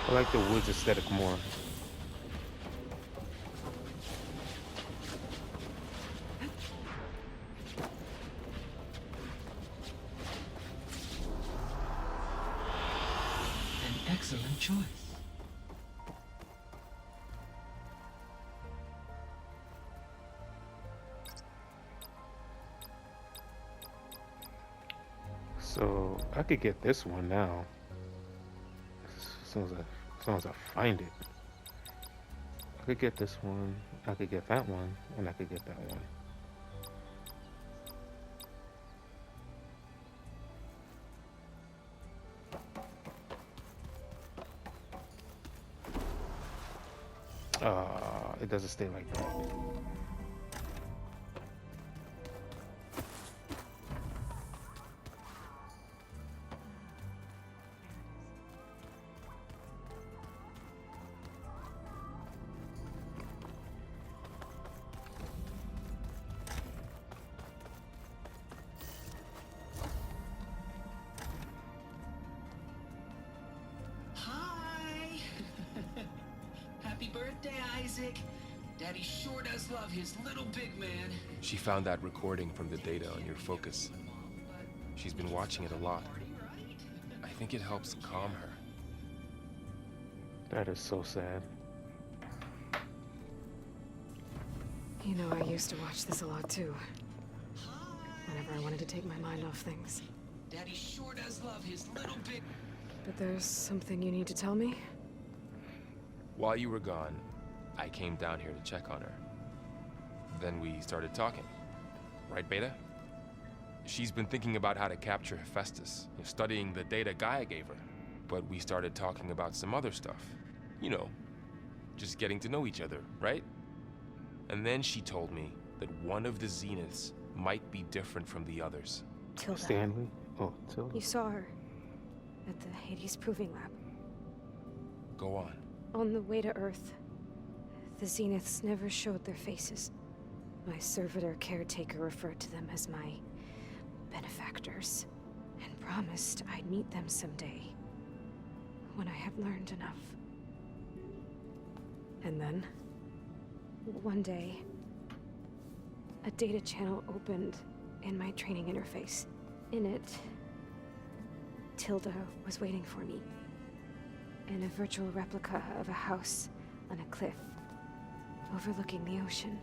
I like the woods aesthetic more. An excellent choice. So I could get this one now. As long as I find it. I could get this one. I could get that one, and I could get that one. It doesn't stay like that. Hi! Happy birthday, Isaac. Daddy sure does love his little big man. She found that recording from the data on your focus. She's been watching it a lot. I think it helps calm her. That is so sad. You know, I used to watch this a lot too. Whenever I wanted to take my mind off things. Daddy sure does love his little big... But there's something you need to tell me? While you were gone, I came down here to check on her. Then we started talking. Right, Beta? She's been thinking about how to capture Hephaestus, studying the data Gaia gave her. But we started talking about some other stuff. You know, just getting to know each other, right? And then she told me that one of the Zeniths might be different from the others. Tilda. Stanley? Oh, Tilda. You saw her at the Hades Proving Lab. Go on. On the way to Earth, the Zeniths never showed their faces. My servitor caretaker referred to them as my benefactors, and promised I'd meet them someday, when I had learned enough. And then, one day, a data channel opened in my training interface. In it, Tilda was waiting for me, in a virtual replica of a house on a cliff, overlooking the ocean.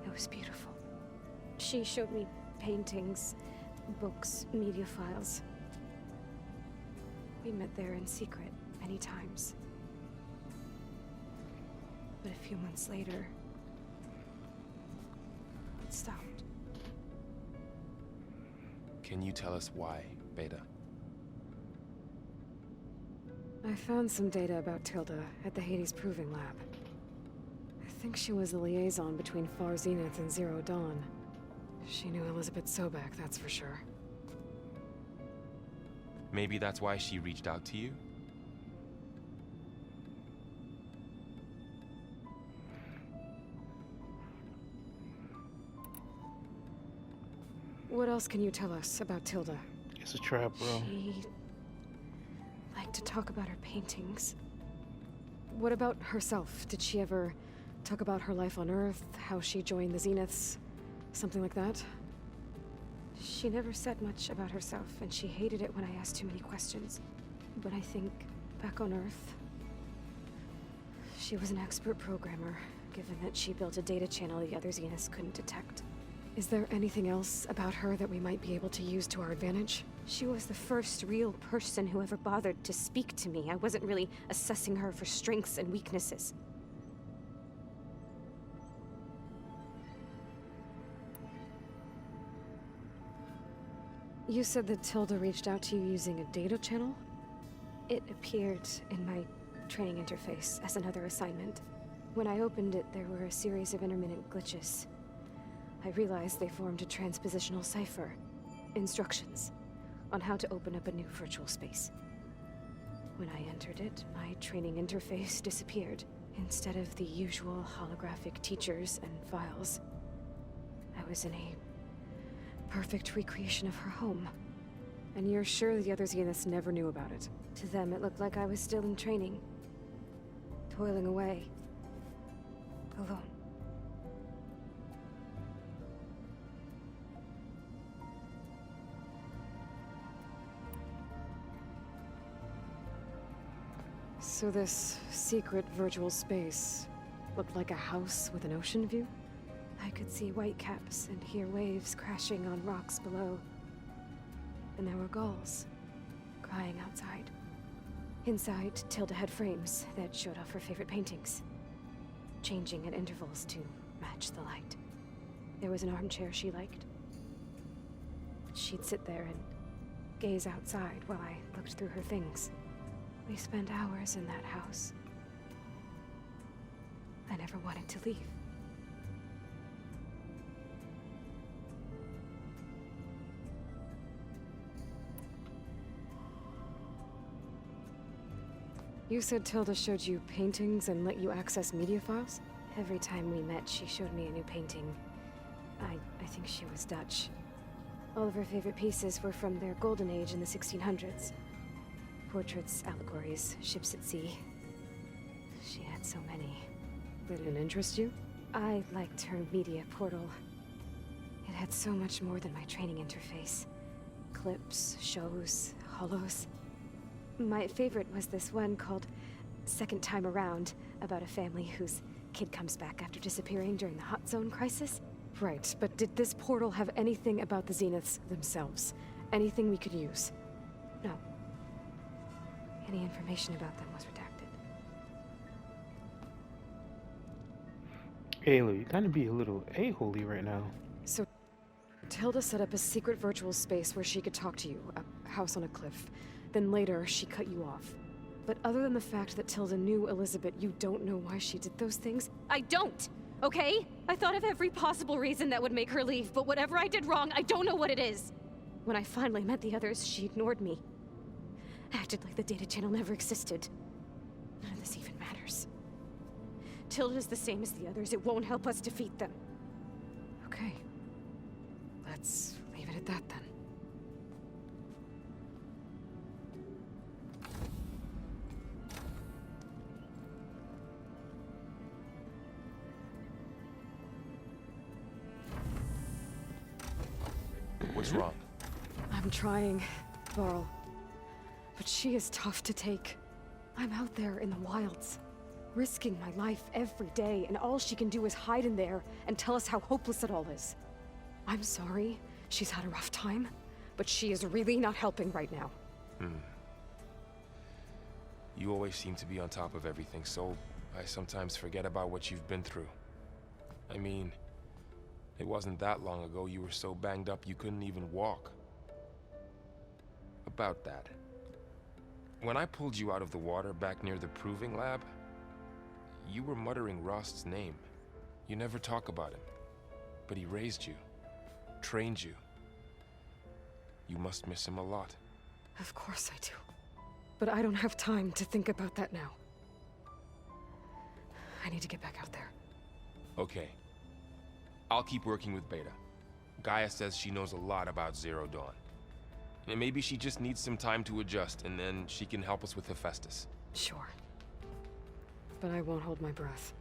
It was beautiful. She showed me paintings, books, media files. We met there in secret many times. But a few months later, it stopped. Can you tell us why, Beta? I found some data about Tilda at the Hades Proving Lab. I think she was the liaison between Far Zenith and Zero Dawn. She knew Elizabeth Sobek, that's for sure. Maybe that's why she reached out to you? What else can you tell us about Tilda? It's a trap, bro. She liked to talk about her paintings. What about herself? Did she ever talk about her life on Earth, how she joined the Zeniths, something like that? She never said much about herself, and she hated it when I asked too many questions. But I think, back on Earth, she was an expert programmer, given that she built a data channel the other Zeniths couldn't detect. Is there anything else about her that we might be able to use to our advantage? She was the first real person who ever bothered to speak to me. I wasn't really assessing her for strengths and weaknesses. You said that Tilda reached out to you using a data channel? It appeared in my training interface as another assignment. When I opened it, there were a series of intermittent glitches. I realized they formed a transpositional cipher. Instructions on how to open up a new virtual space. When I entered it, my training interface disappeared. Instead of the usual holographic teachers and files, I was in a perfect recreation of her home. And you're sure the other Zeniths never knew about it? To them, it looked like I was still in training. Toiling away. Alone. So this secret virtual space looked like a house with an ocean view? I could see whitecaps and hear waves crashing on rocks below. And there were gulls crying outside. Inside, Tilda had frames that showed off her favorite paintings, changing at intervals to match the light. There was an armchair she liked. She'd sit there and gaze outside while I looked through her things. We spent hours in that house. I never wanted to leave. You said Tilda showed you paintings and let you access media files? Every time we met, she showed me a new painting. I think she was Dutch. All of her favorite pieces were from their golden age in the 1600s. Portraits, allegories, ships at sea. She had so many. Did it interest you? I liked her media portal. It had so much more than my training interface. Clips, shows, holos. My favorite was this one called Second Time Around, about a family whose kid comes back after disappearing during the Hot Zone crisis. Right, but did this portal have anything about the Zeniths themselves? Anything we could use? No. Any information about them was redacted. Ayla, you kind of be a little a-holy right now. So, Tilda set up a secret virtual space where she could talk to you, a house on a cliff. Then later, she cut you off. But other than the fact that Tilda knew Elizabeth, you don't know why she did those things? I don't! Okay? I thought of every possible reason that would make her leave, but whatever I did wrong, I don't know what it is. When I finally met the others, she ignored me. Acted like the data channel never existed. None of this even matters. Tilda's the same as the others. It won't help us defeat them. Okay. Let's leave it at that then. What's wrong? I'm trying, Varl. But she is tough to take. I'm out there in the wilds, risking my life every day, and all she can do is hide in there and tell us how hopeless it all is. I'm sorry, she's had a rough time, but she is really not helping right now. You always seem to be on top of everything, so I sometimes forget about what you've been through. I mean, it wasn't that long ago you were so banged up you couldn't even walk. About that. When I pulled you out of the water back near the proving lab, you were muttering Rost's name. You never talk about him. But he raised you, trained you. You must miss him a lot. Of course I do. But I don't have time to think about that now. I need to get back out there. Okay. I'll keep working with Beta. Gaia says she knows a lot about Zero Dawn. And maybe she just needs some time to adjust, and then she can help us with Hephaestus. Sure. But I won't hold my breath.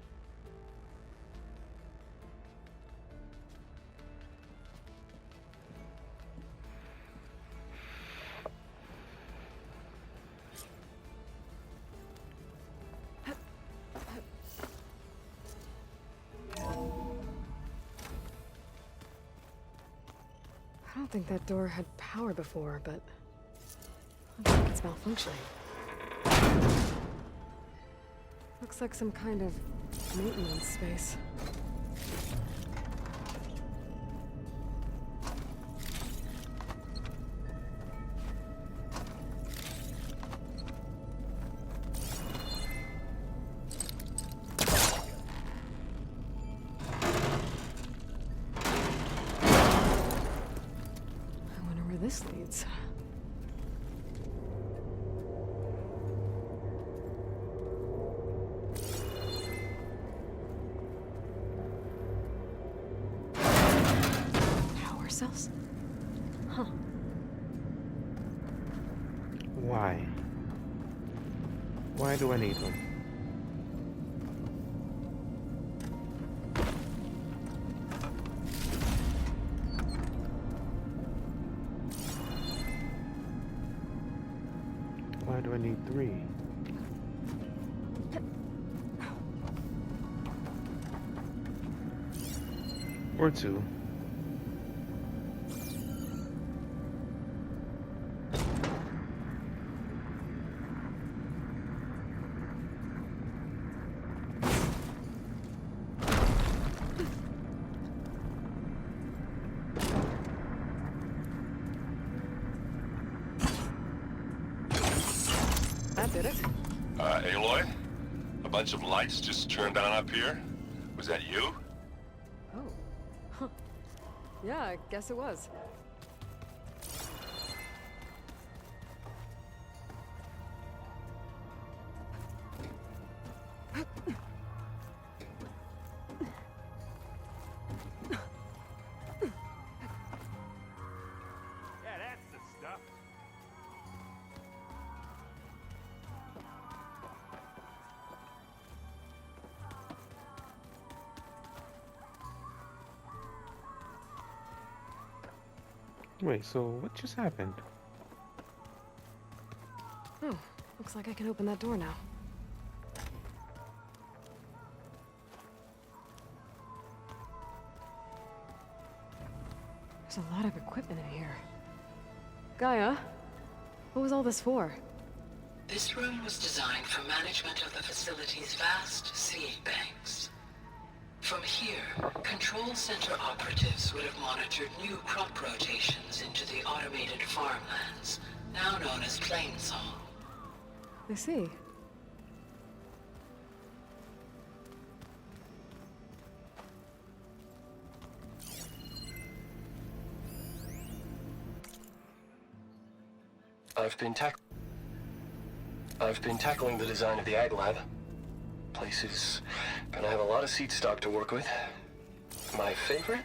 I don't think that door had power before, but looks like it's malfunctioning. Looks like some kind of maintenance space. This leads. Power cells? Huh. Why? Why do I need them? Why do I need 3? Or 2. That did it. Aloy? A bunch of lights just turned on up here? Was that you? Oh. Huh. Yeah, I guess it was. Yeah, that's the stuff. Wait, so what just happened? Oh, looks like I can open that door now. There's a lot of equipment in here. Gaia, what was all this for? This room was designed for management of the facility's vast seed banks. From here, control center operatives would have monitored new crop rotations into the automated farmlands, now known as Plainsong. I see. I've been tackling the design of the Ag Lab. Place is gonna have a lot of seed stock to work with. My favorite?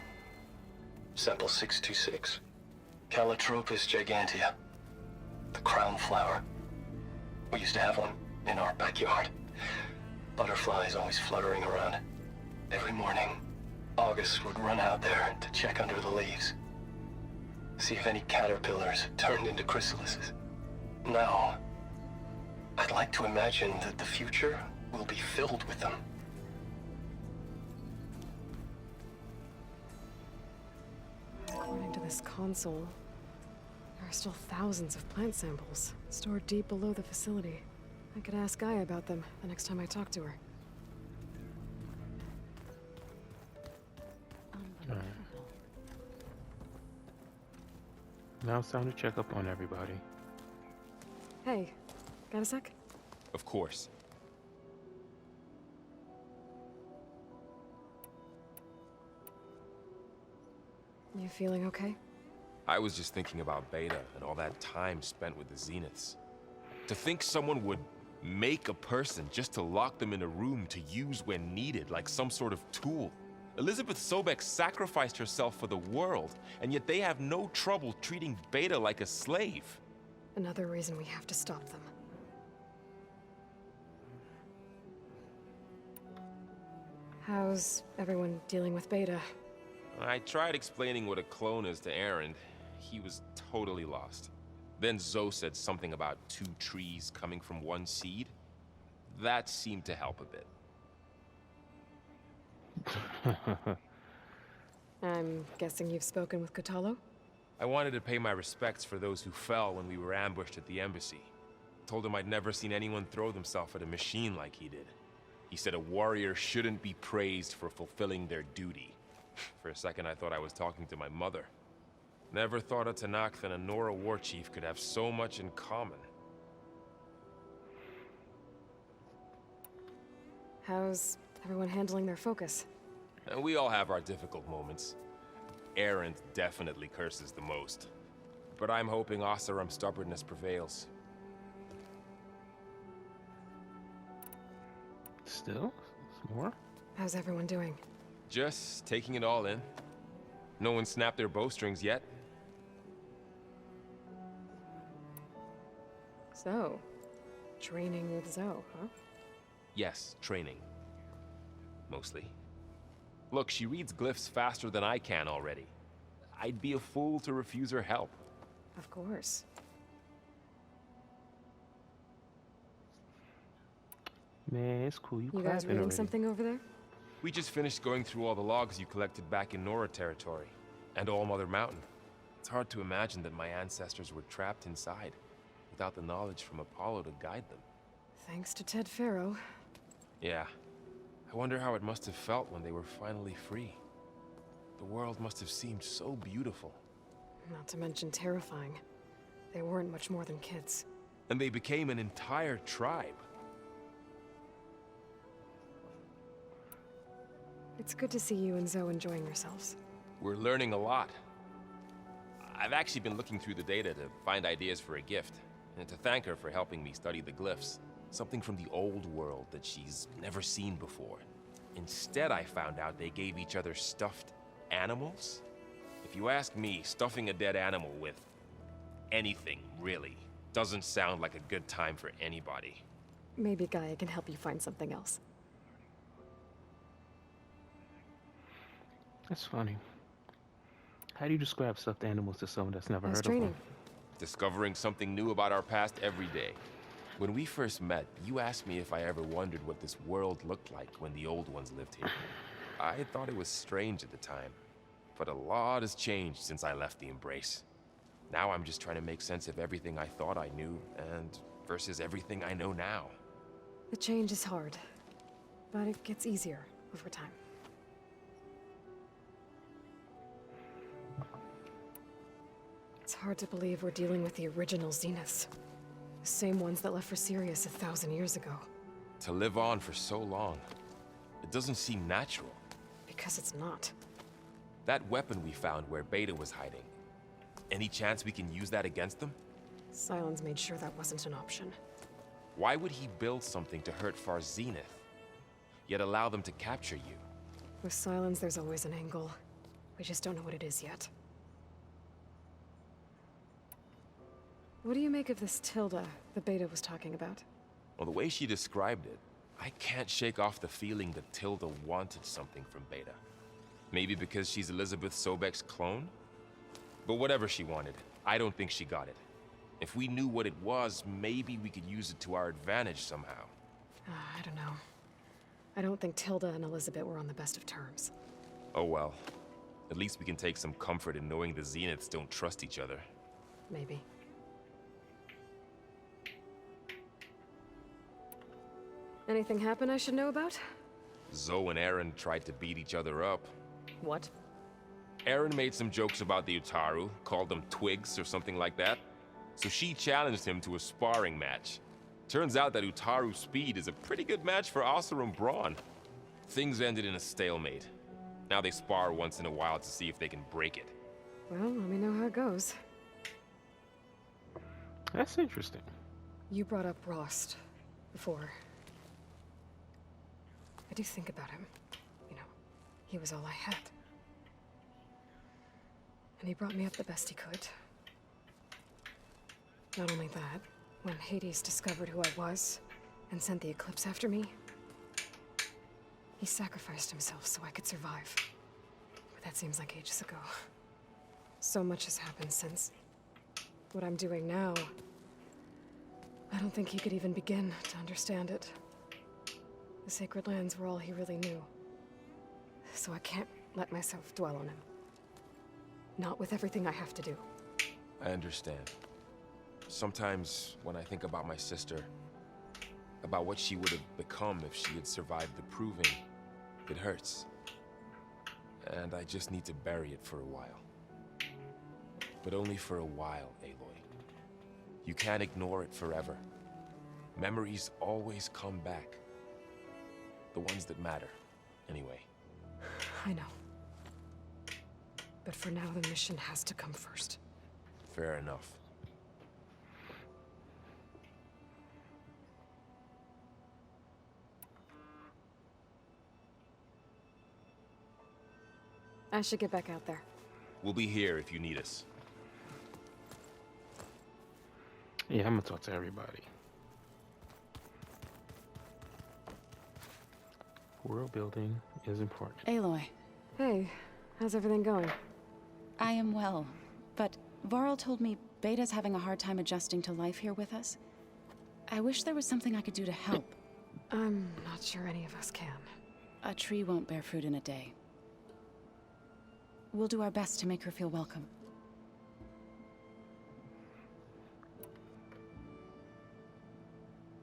Sample 626. Calotropis gigantea. The crown flower. We used to have one in our backyard. Butterflies always fluttering around. Every morning, August would run out there to check under the leaves. See if any caterpillars turned into chrysalises. Now, I'd like to imagine that the future will be filled with them. According to this console, there are still thousands of plant samples stored deep below the facility. I could ask Gaia about them the next time I talk to her. Now it's time to check up on everybody. Hey, got a sec? Of course. You feeling okay? I was just thinking about Beta and all that time spent with the Zeniths. To think someone would make a person just to lock them in a room to use when needed, like some sort of tool. Elizabeth Sobek sacrificed herself for the world, and yet they have no trouble treating Beta like a slave. Another reason we have to stop them. How's everyone dealing with Beta? I tried explaining what a clone is to Aaron. He was totally lost. Then Zoe said something about 2 trees coming from 1 seed. That seemed to help a bit. I'm guessing you've spoken with Kotallo? I wanted to pay my respects for those who fell when we were ambushed at the embassy. Told him I'd never seen anyone throw themselves at a machine like he did. He said a warrior shouldn't be praised for fulfilling their duty. For a second, I thought I was talking to my mother. Never thought a Tanakh and a Nora war chief could have so much in common. How's everyone handling their focus? And we all have our difficult moments. Aaron definitely curses the most. But I'm hoping Oseram's stubbornness prevails. Still? More? How's everyone doing? Just taking it all in. No one snapped their bowstrings yet. So, training with Zoe, huh? Yes, training. Mostly. Look, she reads glyphs faster than I can already. I'd be a fool to refuse her help. Of course. Man, it's cool. You You guys clapping reading already. something over there? We just finished going through all the logs you collected back in Nora territory, and All Mother Mountain. It's hard to imagine that my ancestors were trapped inside, without the knowledge from Apollo to guide them. Thanks to Ted Faro. Yeah. I wonder how it must have felt when they were finally free. The world must have seemed so beautiful. Not to mention terrifying. They weren't much more than kids. And they became an entire tribe. It's good to see you and Zoe enjoying yourselves. We're learning a lot. I've actually been looking through the data to find ideas for a gift, and to thank her for helping me study the glyphs. Something from the old world that she's never seen before. Instead, I found out they gave each other stuffed animals. If you ask me, stuffing a dead animal with anything, really, doesn't sound like a good time for anybody. Maybe Gaia can help you find something else. That's funny. How do you describe stuffed animals to someone that's never How's heard training? of them? Discovering something new about our past every day. When we first met, you asked me if I ever wondered what this world looked like when the old ones lived here. I thought it was strange at the time, but a lot has changed since I left the Embrace. Now I'm just trying to make sense of everything I thought I knew, and versus everything I know now. The change is hard, but it gets easier over time. It's hard to believe we're dealing with the original Zeniths. The same ones that left for Sirius 1,000 years ago. To live on for so long, it doesn't seem natural. Because it's not. That weapon we found where Beta was hiding, any chance we can use that against them? Sylens made sure that wasn't an option. Why would he build something to hurt Far Zenith, yet allow them to capture you? With Sylens, there's always an angle. We just don't know what it is yet. What do you make of this Tilda the Beta was talking about? Well, the way she described it, I can't shake off the feeling that Tilda wanted something from Beta. Maybe because she's Elizabeth Sobek's clone? But whatever she wanted, I don't think she got it. If we knew what it was, maybe we could use it to our advantage somehow. I don't know. I don't think Tilda and Elizabeth were on the best of terms. Oh well. At least we can take some comfort in knowing the Zeniths don't trust each other. Maybe. Anything happen I should know about? Zoe and Aaron tried to beat each other up. What? Aaron made some jokes about the Utaru, called them twigs or something like that. So she challenged him to a sparring match. Turns out that Utaru speed is a pretty good match for Oseram brawn. Things ended in a stalemate. Now they spar once in a while to see if they can break it. Well, let me know how it goes. That's interesting. You brought up Rost before. I do think about him. You know, he was all I had. And he brought me up the best he could. Not only that, when Hades discovered who I was and sent the Eclipse after me, he sacrificed himself so I could survive. But that seems like ages ago. So much has happened since. What I'm doing now, I don't think he could even begin to understand it. The sacred lands were all he really knew. So I can't let myself dwell on him. Not with everything I have to do. I understand. Sometimes, when I think about my sister, about what she would have become if she had survived the Proving, it hurts. And I just need to bury it for a while. But only for a while, Aloy. You can't ignore it forever. Memories always come back. The ones that matter, anyway. I know. But for now, the mission has to come first. Fair enough. I should get back out there. We'll be here if you need us. Yeah, I'm gonna talk to everybody. World building is important. Aloy, Hey, how's everything going? I am well, but Varl told me Beta's having a hard time adjusting to life here with us. I wish there was something I could do to help. I'm not sure any of us can. A tree won't bear fruit in a day. We'll do our best to make her feel welcome.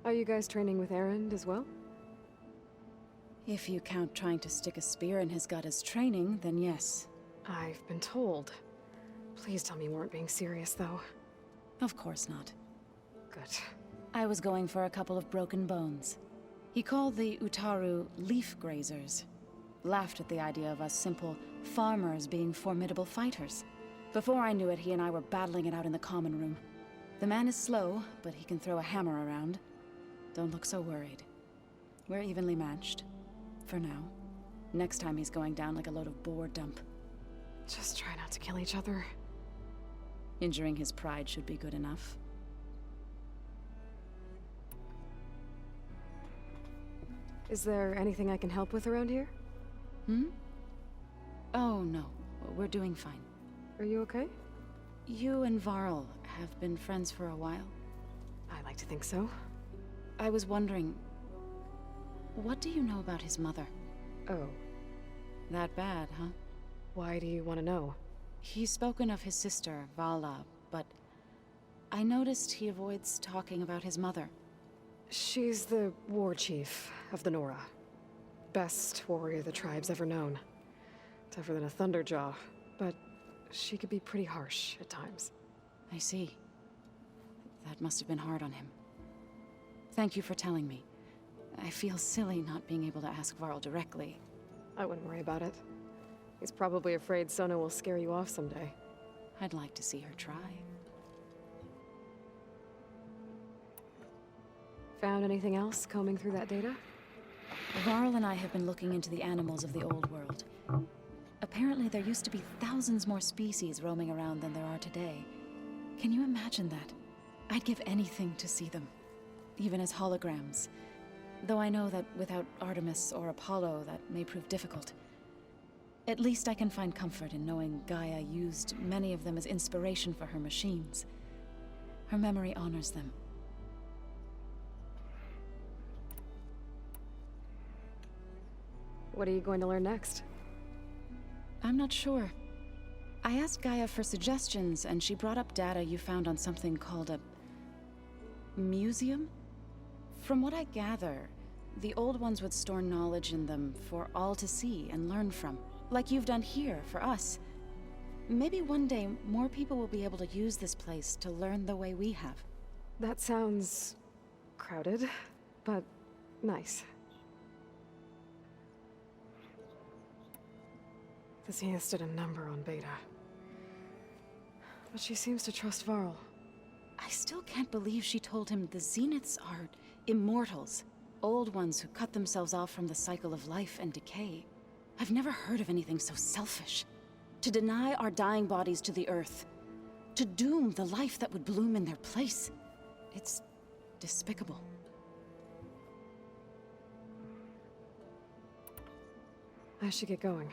Are you guys training with Erend as well? If you count trying to stick a spear in his gut as training, then yes. I've been told. Please tell me you weren't being serious, though. Of course not. Good. I was going for a couple of broken bones. He called the Utaru leaf grazers. Laughed at the idea of us simple farmers being formidable fighters. Before I knew it, he and I were battling it out in the common room. The man is slow, but he can throw a hammer around. Don't look so worried. We're evenly matched. For now. Next time he's going down like a load of boar dump. Just try not to kill each other. Injuring his pride should be good enough. Is there anything I can help with around here? Oh, no. We're doing fine. Are you okay? You and Varl have been friends for a while. I like to think so. I was wondering, what do you know about his mother? Oh, That bad, huh? why do you want to know? He's spoken of his sister, Vala, but I noticed he avoids talking about his mother. She's the war chief of the Nora. Best warrior the tribe's ever known. Tougher than a Thunderjaw, but she could be pretty harsh at times. I see. That must have been hard on him. Thank you for telling me. I feel silly not being able to ask Varl directly. I wouldn't worry about it. He's probably afraid Sona will scare you off someday. I'd like to see her try. Found anything else combing through that data? Varl and I have been looking into the animals of the old world. Apparently there used to be thousands more species roaming around than there are today. Can you imagine that? I'd give anything to see them. Even as holograms. Though I know that without Artemis or Apollo, that may prove difficult. At least I can find comfort in knowing Gaia used many of them as inspiration for her machines. Her memory honors them. What are you going to learn next? I'm not sure. I asked Gaia for suggestions, and she brought up data you found on something called a museum? From what I gather, the old ones would store knowledge in them for all to see and learn from, like you've done here for us. Maybe one day more people will be able to use this place to learn the way we have. That sounds crowded, but nice. The Zenith did a number on Beta. But she seems to trust Varl. I still can't believe she told him the Zeniths are immortals. Old ones who cut themselves off from the cycle of life and decay. I've never heard of anything so selfish. To deny our dying bodies to the earth. To doom the life that would bloom in their place. It's despicable. I should get going.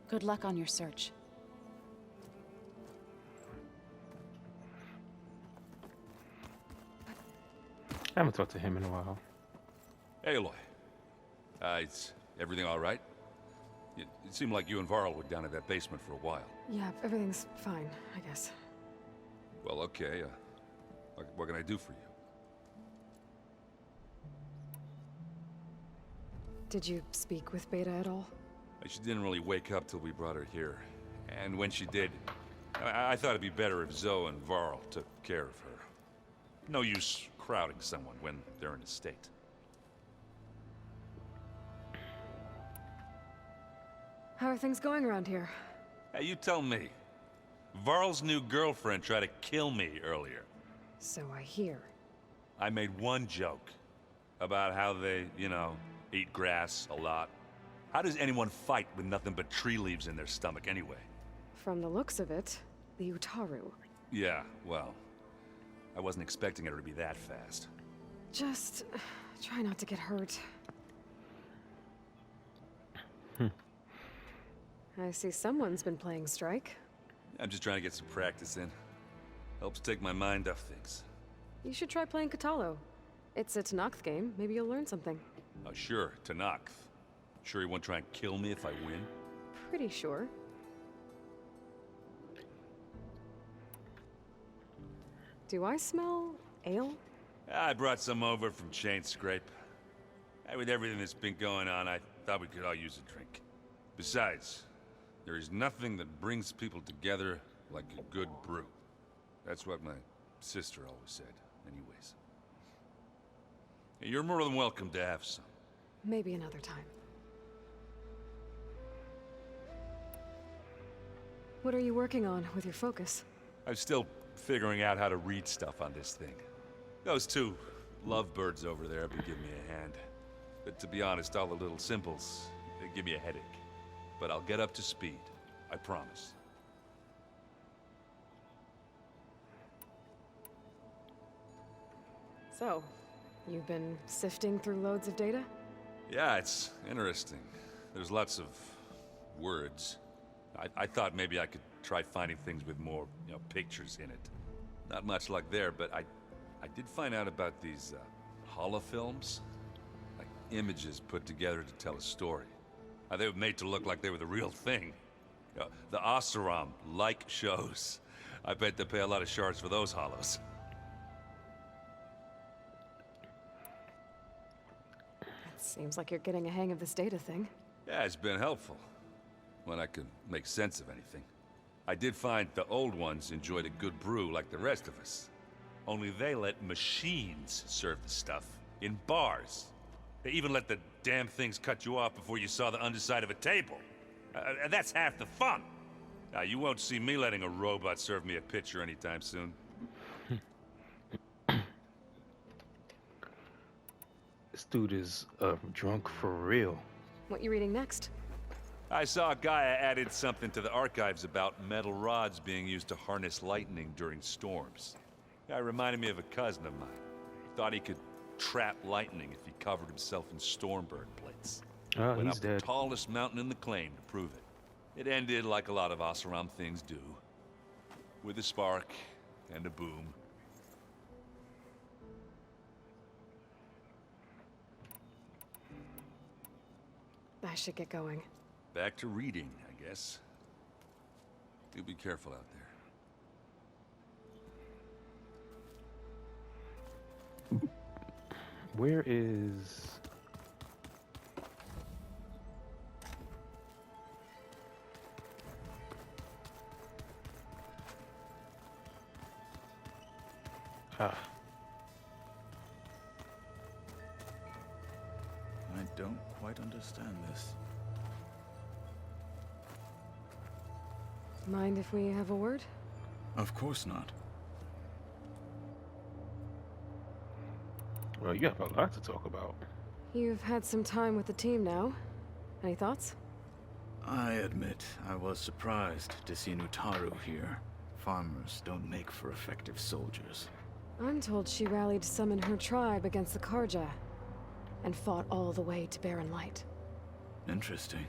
Good luck on your search. I haven't talked to him in a while. Aloy. Is everything all right? It seemed like you and Varl were down in that basement for a while. Yeah, everything's fine, I guess. Well, okay. What can I do for you? Did you speak with Beta at all? She didn't really wake up till we brought her here. And when she did, I thought it'd be better if Zoe and Varl took care of her. No use crowding someone when they're in a state. How are things going around here? Hey, you tell me. Varl's new girlfriend tried to kill me earlier. So I hear. I made one joke about how they, eat grass a lot. How does anyone fight with nothing but tree leaves in their stomach anyway? From the looks of it, the Utaru. Yeah, well, I wasn't expecting her to be that fast. Just try not to get hurt. I see someone's been playing Strike. I'm just trying to get some practice in. Helps take my mind off things. You should try playing Katalo. It's a Tenakth game. Maybe you'll learn something. Oh, sure, Tenakth. Sure he won't try and kill me if I win? Pretty sure. Do I smell ale? I brought some over from Chain Scrape. With everything that's been going on, I thought we could all use a drink. Besides, there is nothing that brings people together like a good brew. That's what my sister always said, anyways. You're more than welcome to have some. Maybe another time. What are you working on with your focus? I'm still figuring out how to read stuff on this thing. Those two lovebirds over there have been giving me a hand. But to be honest, all the little symbols, they give me a headache. But I'll get up to speed, I promise. So, you've been sifting through loads of data? Yeah, it's interesting. There's lots of words. I thought maybe I could try finding things with more, pictures in it. Not much luck there, but I did find out about these holofilms. Like images put together to tell a story. They were made to look like they were the real thing. The Oseram-like shows. I bet they pay a lot of shards for those hollows. Seems like you're getting a hang of this data thing. Yeah, it's been helpful. When I could make sense of anything. I did find the old ones enjoyed a good brew like the rest of us. Only they let machines serve the stuff in bars. They even let the damn things cut you off before you saw the underside of a table. And that's half the fun. Now, you won't see me letting a robot serve me a pitcher anytime soon. This dude is drunk for real. What you reading next? I saw a guy added something to the archives about metal rods being used to harness lightning during storms. Guy reminded me of a cousin of mine. Thought he could trap lightning if he covered himself in Stormbird plates. Oh, Went he's up dead. the tallest mountain in the claim to prove it. It ended like a lot of Oseram things do. With a spark and a boom. I should get going. Back to reading, I guess. You be careful out there. Where is... Ah. I don't quite understand this. Mind if we have a word? Of course not. Well, you have a lot to talk about. You've had some time with the team now. Any thoughts? I admit, I was surprised to see Nutaru here. Farmers don't make for effective soldiers. I'm told she rallied some in her tribe against the Karja, and fought all the way to Barren Light. Interesting.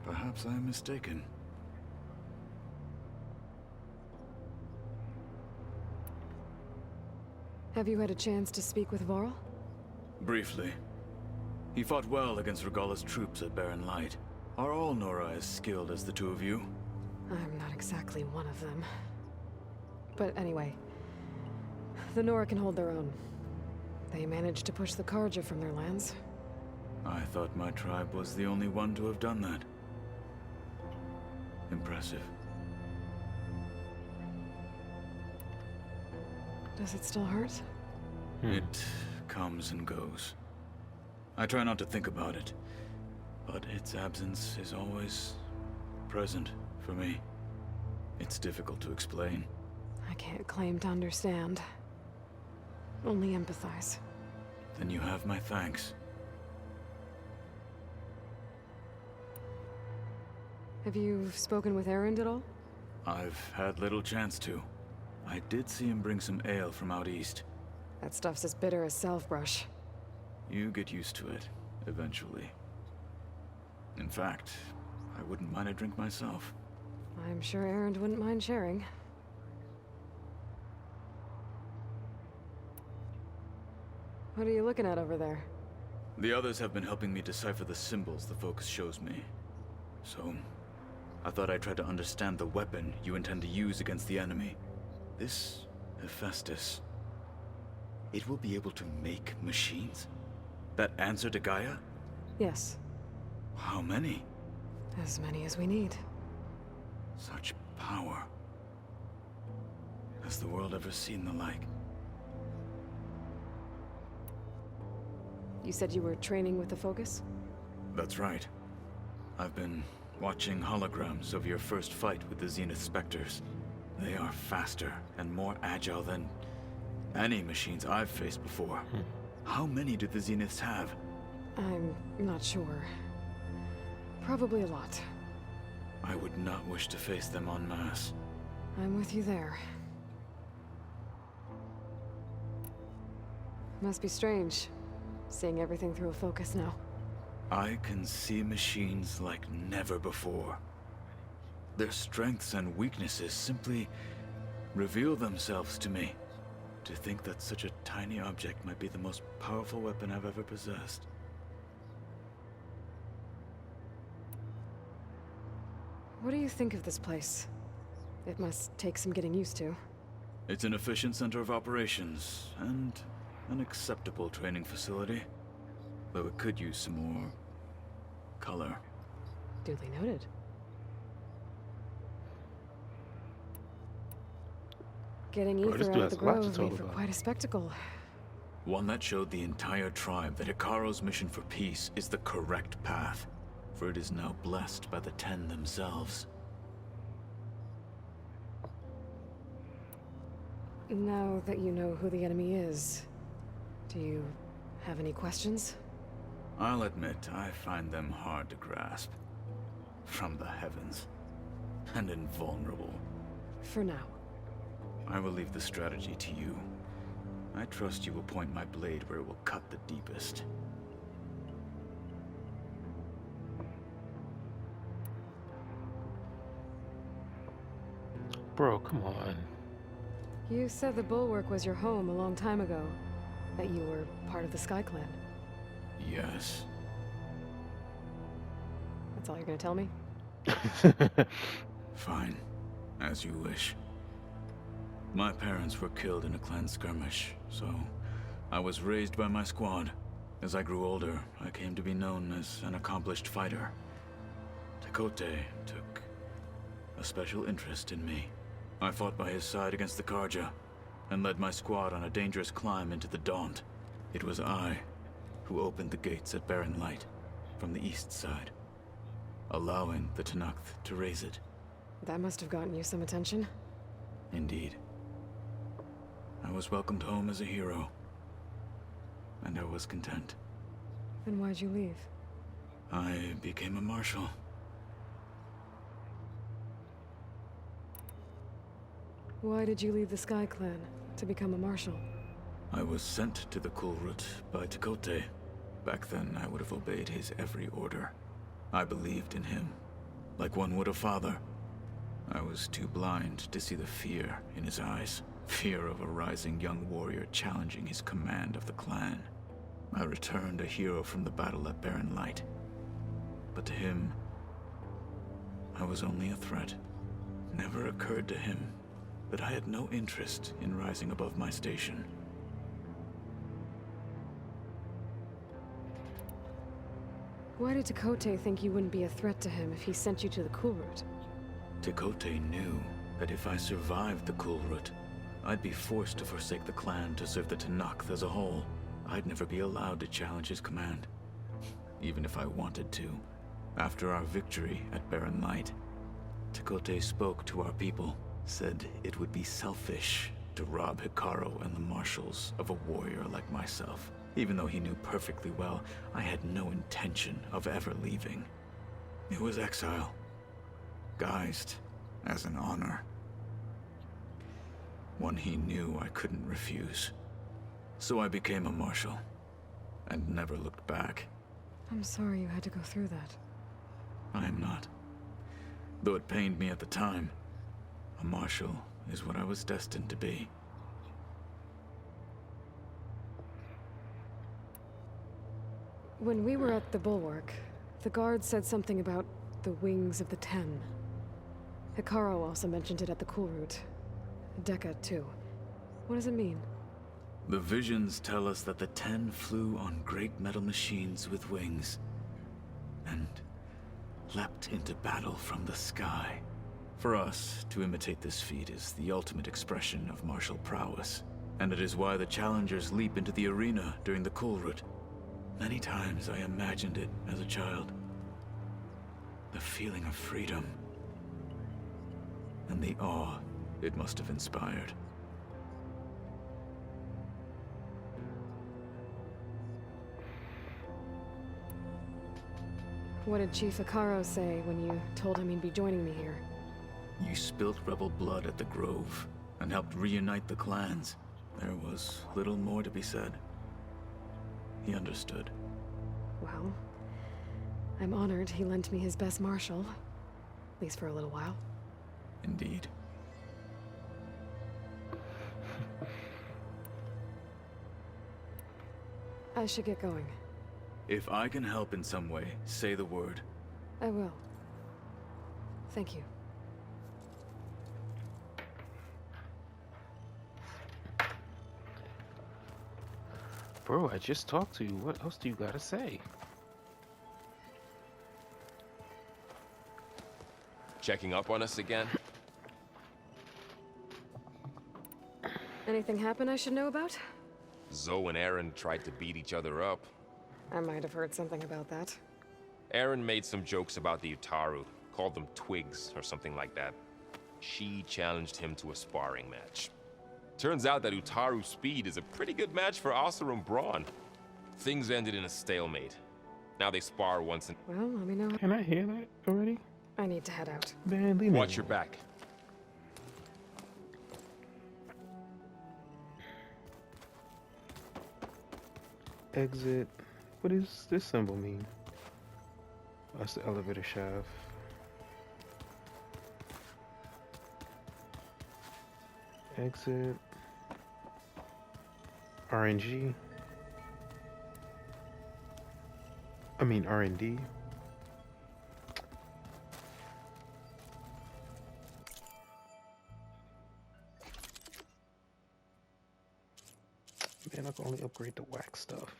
Perhaps I am mistaken. Have you had a chance to speak with Varl? Briefly. He fought well against Regalla's troops at Barren Light. Are all Nora as skilled as the two of you? I'm not exactly one of them. But anyway, the Nora can hold their own. They managed to push the Karja from their lands. I thought my tribe was the only one to have done that. Impressive. Does it still hurt? It comes and goes. I try not to think about it, but its absence is always present for me. It's difficult to explain. I can't claim to understand. Only empathize. Then you have my thanks. Have you spoken with Erend at all? I've had little chance to. I did see him bring some ale from out east. That stuff's as bitter as salve-brush. You get used to it, eventually. In fact, I wouldn't mind a drink myself. I'm sure Erend wouldn't mind sharing. What are you looking at over there? The others have been helping me decipher the symbols the focus shows me. So, I thought I'd try to understand the weapon you intend to use against the enemy. This Hephaestus, it will be able to make machines? That answer to Gaia? Yes. How many? As many as we need. Such power. Has the world ever seen the like? You said you were training with the Focus? That's right. I've been watching holograms of your first fight with the Zenith Spectres. They are faster and more agile than any machines I've faced before. How many do the Zeniths have? I'm not sure. Probably a lot. I would not wish to face them en masse. I'm with you there. Must be strange, seeing everything through a Focus now. I can see machines like never before. Their strengths and weaknesses simply reveal themselves to me. To think that such a tiny object might be the most powerful weapon I've ever possessed. What do you think of this place? It must take some getting used to. It's an efficient center of operations, and an acceptable training facility. Though it could use some more color. Duly noted. Getting Bro, this ether dude out of the has a lot to grove talk made for about. quite a spectacle. One that showed the entire tribe that Hikaro's mission for peace is the correct path, for it is now blessed by the Ten themselves. Now that you know who the enemy is, do you have any questions? I'll admit, I find them hard to grasp. From the heavens. And invulnerable. For now. I will leave the strategy to you. I trust you will point my blade where it will cut the deepest. Bro, come on. You said the Bulwark was your home a long time ago. That you were part of the Sky Clan. Yes. That's all you're gonna tell me? Fine. As you wish. My parents were killed in a clan skirmish, so I was raised by my squad. As I grew older, I came to be known as an accomplished fighter. Tekote took a special interest in me. I fought by his side against the Karja, and led my squad on a dangerous climb into the Daunt. It was I who opened the gates at Barren Light from the east side, allowing the Tenakth to raise it. That must have gotten you some attention. Indeed. I was welcomed home as a hero, and I was content. Then why'd you leave? I became a marshal. Why did you leave the Sky Clan to become a marshal? I was sent to the Kulrut by Tekote. Back then, I would have obeyed his every order. I believed in him, like one would a father. I was too blind to see the fear in his eyes. Fear of a rising young warrior challenging his command of the clan. I returned a hero from the battle at Barren Light. But to him, I was only a threat. Never occurred to him that I had no interest in rising above my station. Why did Tekote think you wouldn't be a threat to him if he sent you to the Kulrut? Tekote knew that if I survived the Kulrut, I'd be forced to forsake the clan to serve the Tenakth as a whole. I'd never be allowed to challenge his command, even if I wanted to. After our victory at Barren Light, Tekote spoke to our people, said it would be selfish to rob Hikaro and the marshals of a warrior like myself, even though he knew perfectly well I had no intention of ever leaving. It was exile, guised as an honor. One he knew I couldn't refuse. So I became a marshal, and never looked back. I'm sorry you had to go through that. I am not. Though it pained me at the time, a marshal is what I was destined to be. When we were at the Bulwark, the guard said something about the Wings of the Ten. Hikaru also mentioned it at the Cool Route. Dekka, too. What does it mean? The visions tell us that the Ten flew on great metal machines with wings, and leapt into battle from the sky. For us, to imitate this feat is the ultimate expression of martial prowess, and it is why the challengers leap into the arena during the Cool Route. Many times I imagined it as a child. The feeling of freedom, and the awe it must have inspired. What did Chief Hikaru say when you told him he'd be joining me here? You spilt rebel blood at the Grove, and helped reunite the clans. There was little more to be said. He understood. Well, I'm honored he lent me his best marshal. At least for a little while. Indeed. I should get going. If I can help in some way, say the word. I will. Thank you. Bro, I just talked to you. What else do you gotta say? Checking up on us again? Anything happen I should know about? Zoe and Aaron tried to beat each other up. I might have heard something about that. Aaron made some jokes about the Utaru, called them twigs or something like that. She challenged him to a sparring match. Turns out that Utaru speed is a pretty good match for Oseram brawn. Things ended in a stalemate. Now they spar once and... Well, let me know. Can I hear that already? I need to head out. Man, leave me Watch your alone. back. Exit. What does this symbol mean? Oh, that's the elevator shaft. Exit. RNG. I mean R&D. Man, I can only upgrade the wax stuff.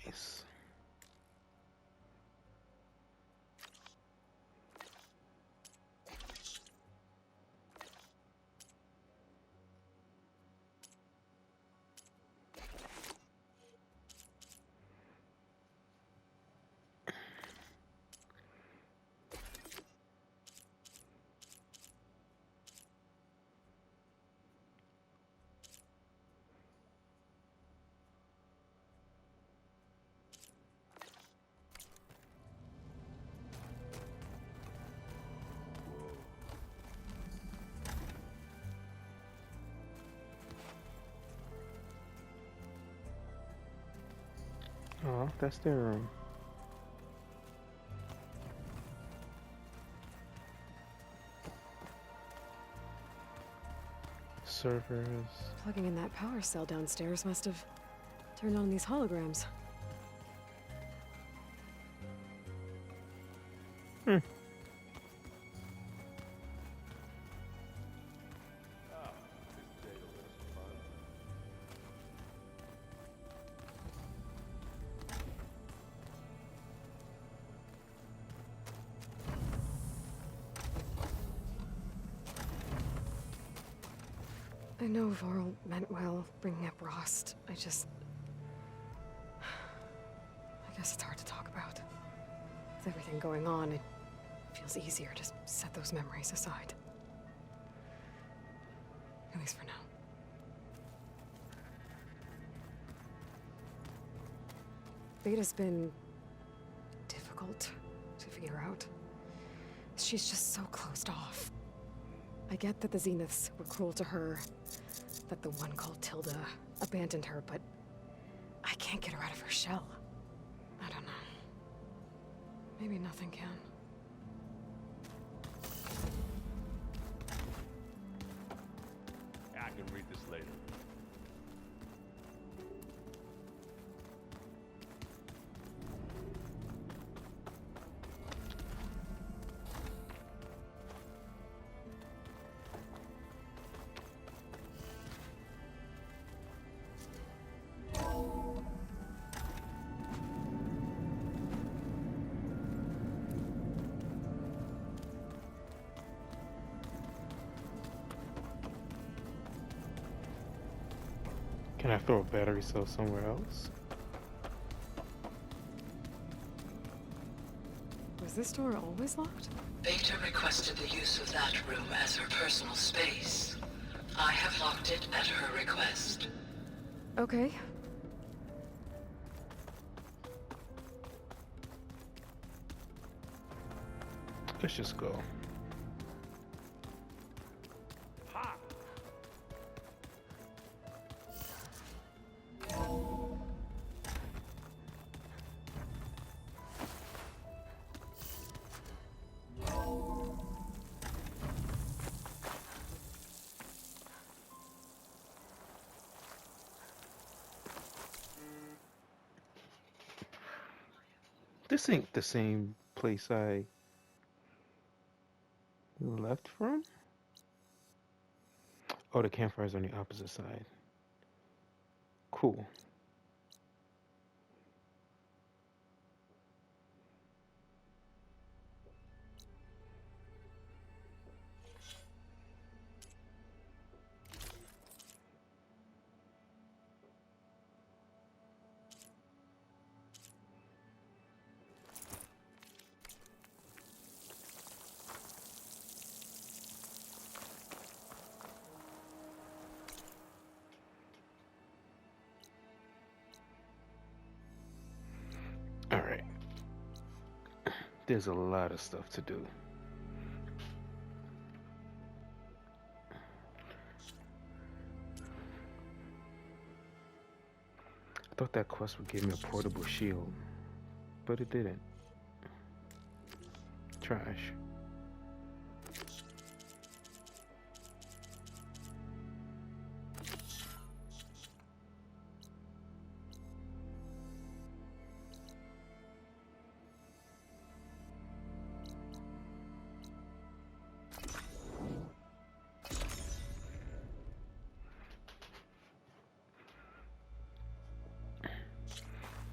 Nice. Oh, that's their room. Servers. Plugging in that power cell downstairs must have turned on these holograms. I know Varl meant well, bringing up Rost. I Guess it's hard to talk about. With everything going on, it feels easier to set those memories aside. At least for now. Beta's been difficult to figure out. She's just so closed off. I get that the Zeniths were cruel to her, that the one called Tilda abandoned her, but I can't get her out of her shell. I don't know. Maybe nothing can. I can read this later. Can I throw a battery cell somewhere else? Was this door always locked? Beta requested the use of that room as her personal space. I have locked it at her request. Okay. Let's just go. This ain't the same place I left from? Oh, the campfire's on the opposite side. Cool. All right. There's a lot of stuff to do. I thought that quest would give me a portable shield, but it didn't. Trash.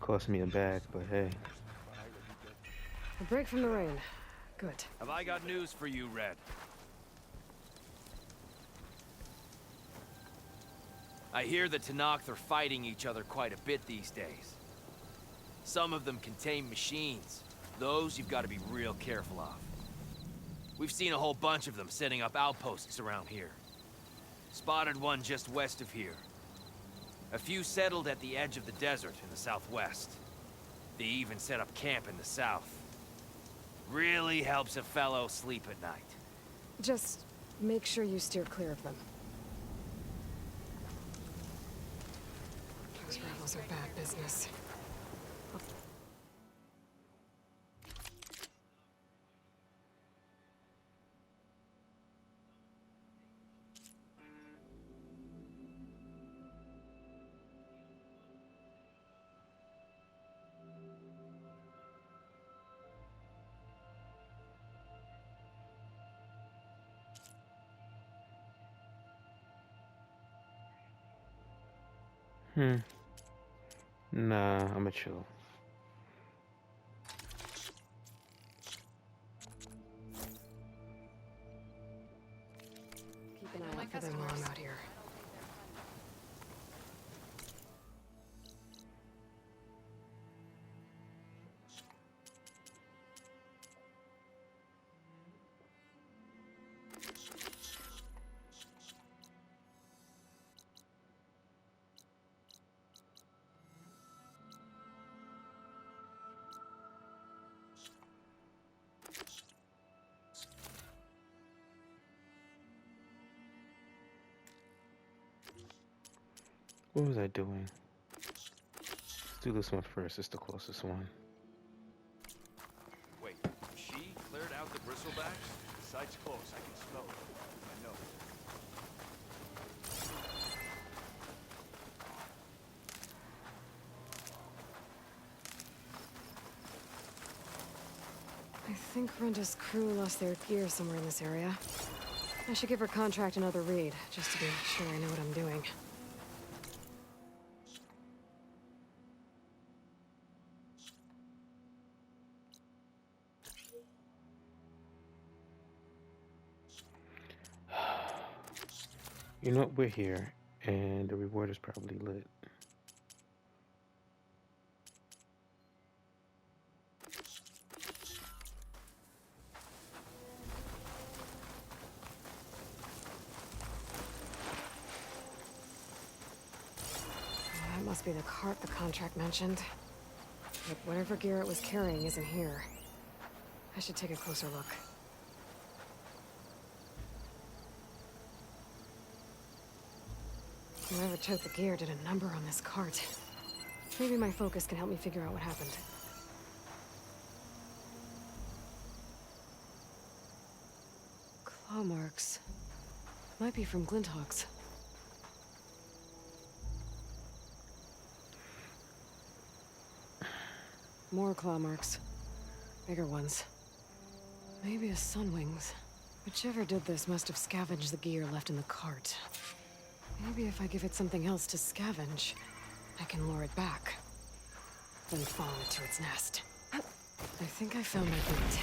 Cost me a bag, but hey. A break from the rain. Good. Have I got news for you, Red? I hear the Tenakth are fighting each other quite a bit these days. Some of them contain machines. Those you've got to be real careful of. We've seen a whole bunch of them setting up outposts around here. Spotted one just west of here. A few settled at the edge of the desert in the southwest. They even set up camp in the south. Really helps a fellow sleep at night. Just make sure you steer clear of them. Those rebels are bad business. Nah, I'ma chill. Keep an eye out for them while I'm out here. What was I doing? Let's do this one first. It's the closest one. Wait, she cleared out the bristlebacks? The site's close. I can smell it. I know. I think Renda's crew lost their gear somewhere in this area. I should give her contract another read, just to be sure I know what I'm doing. You know, we're here, and the reward is probably lit. That must be the cart the contract mentioned. But whatever gear it was carrying isn't here. I should take a closer look. Whoever took the gear did a number on this cart. Maybe my focus can help me figure out what happened. Claw marks. Might be from Glinthawks. More claw marks. Bigger ones. Maybe a sunwings. Whichever did this must have scavenged the gear left in the cart. Maybe if I give it something else to scavenge, I can lure it back. Then follow it to its nest. I think I found my bait.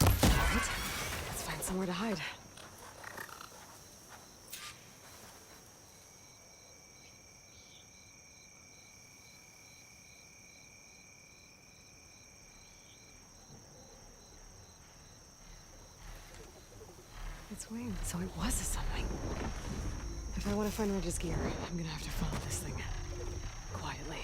Right. Let's find somewhere to hide. Its wing, so it was a sunwing. If I want to find Reggie's gear, I'm gonna have to follow this thing. Quietly.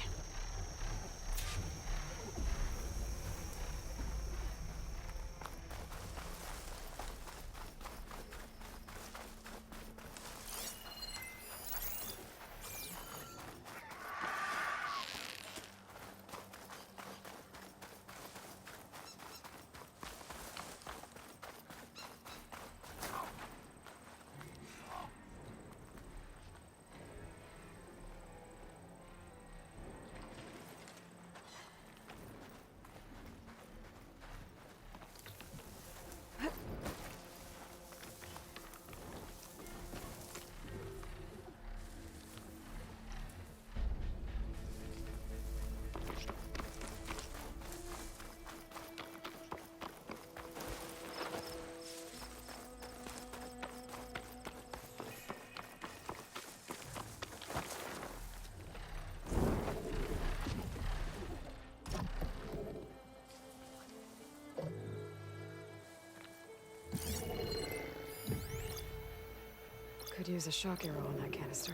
Could use a shock arrow on that canister.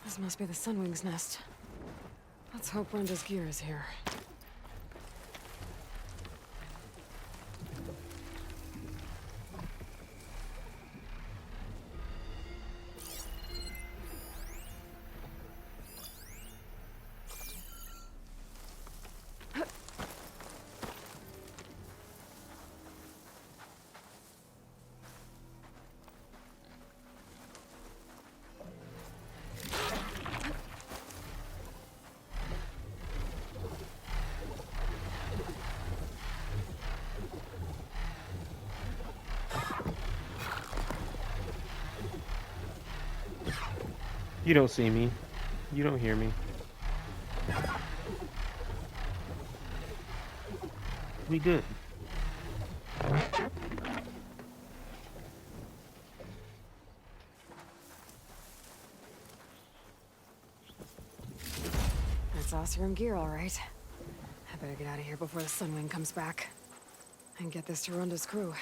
This must be the Sunwing's nest. Let's hope Renda's gear is here. You don't see me. You don't hear me. We good. That's Oseram gear, all right. I better get out of here before the Sunwing comes back. And get this to Ronda's crew.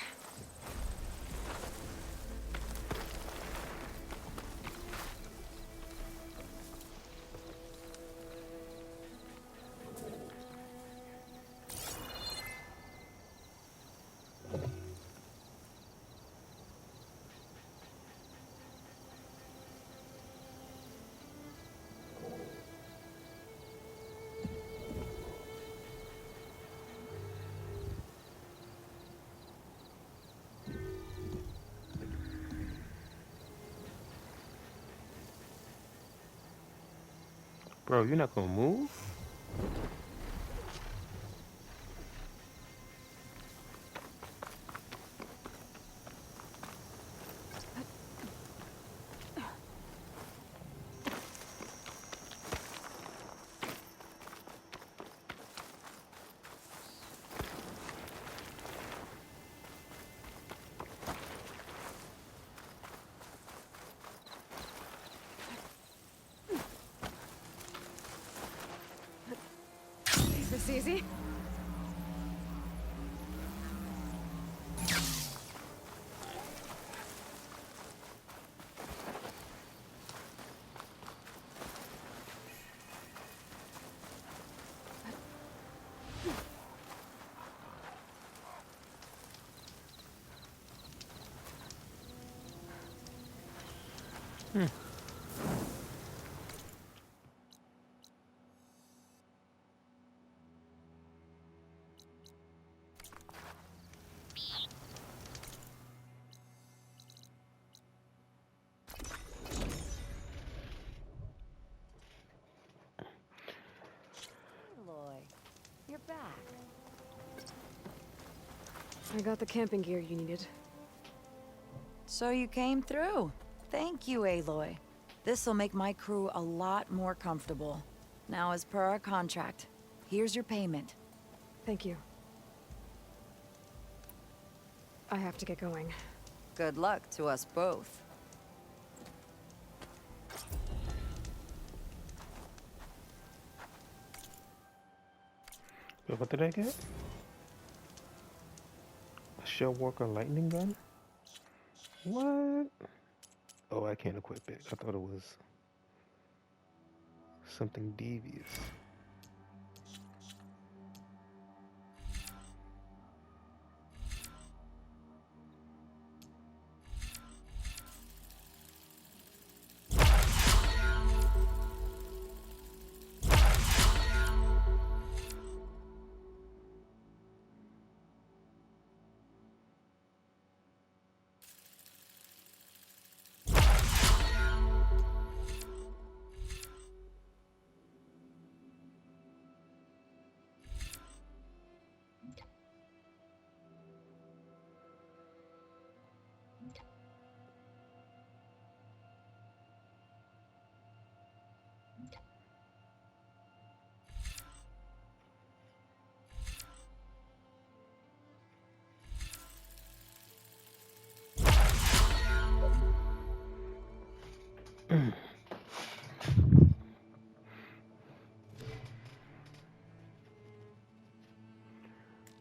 Bro, you're not gonna move? Is this easy? Aloy, you're back. I got the camping gear you needed. So you came through. Thank you, Aloy. This'll make my crew a lot more comfortable. Now, as per our contract, here's your payment. Thank you. I have to get going. Good luck to us both. Wait, what did I get? A shell walker lightning gun? What? Oh, I can't equip it. I thought it was something devious.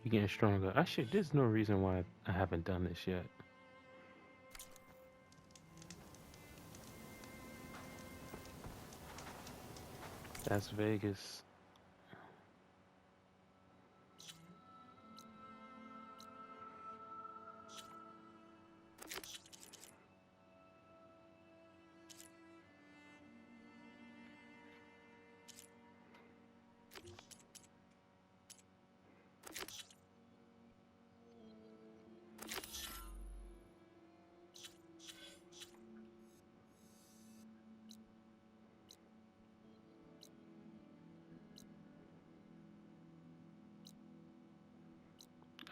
You're getting stronger. I should. There's no reason why I haven't done this yet. Las Vegas.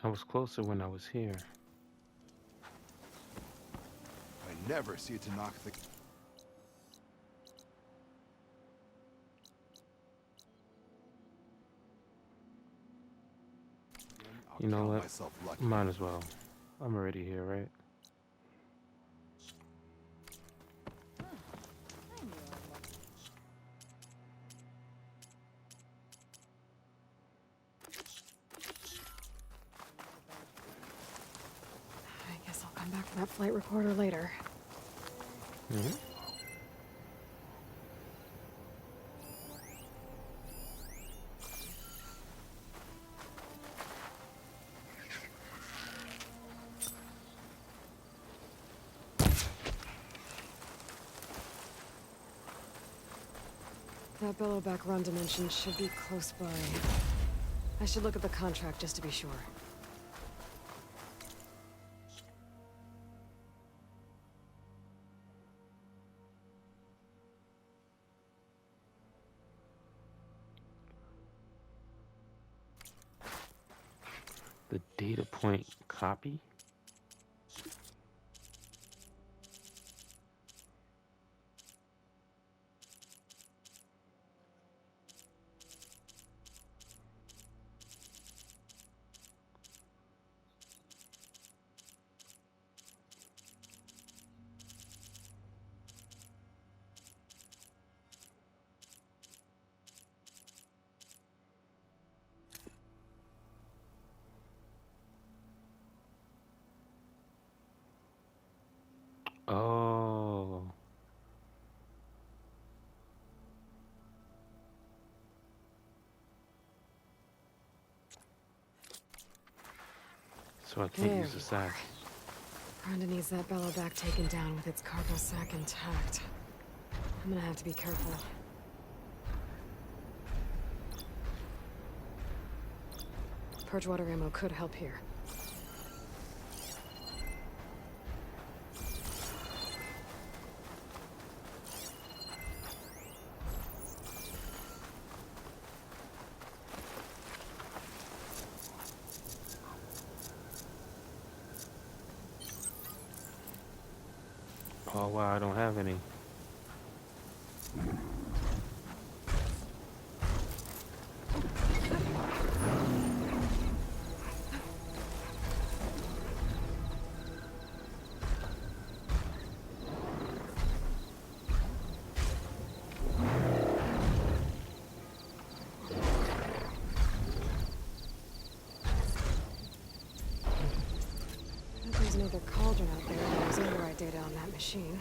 I was closer when I was here. I never see it to knock the... You know count what? myself lucky. Might as well. I'm already here, right? I guess I'll come back for that flight recorder later. Mm-hmm. That bellowback run dimension should be close by. I should look at the contract just to be sure. The data point copy? Oh. So I can't use the sack. Rhonda needs that bellowback taken down with its cargo sack intact. I'm gonna have to be careful. Purge water ammo could help here. Oh wow, I don't have any. There's another cauldron out there that has override data on that machine.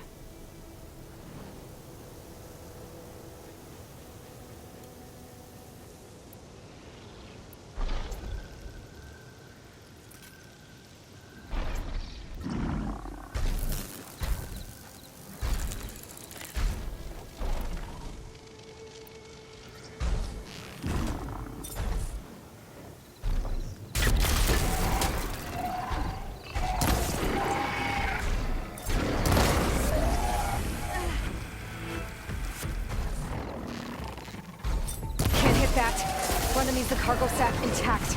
Rhonda needs the cargo sack intact.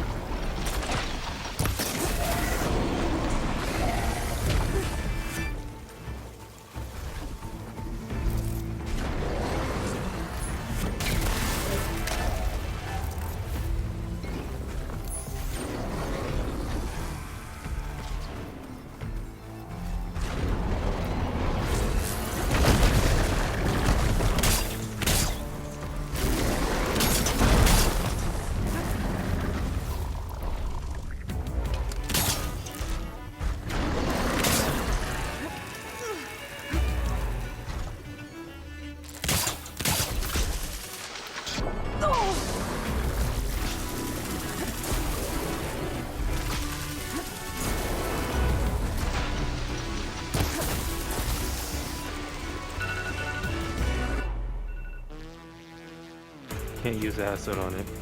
Can't use acid on it.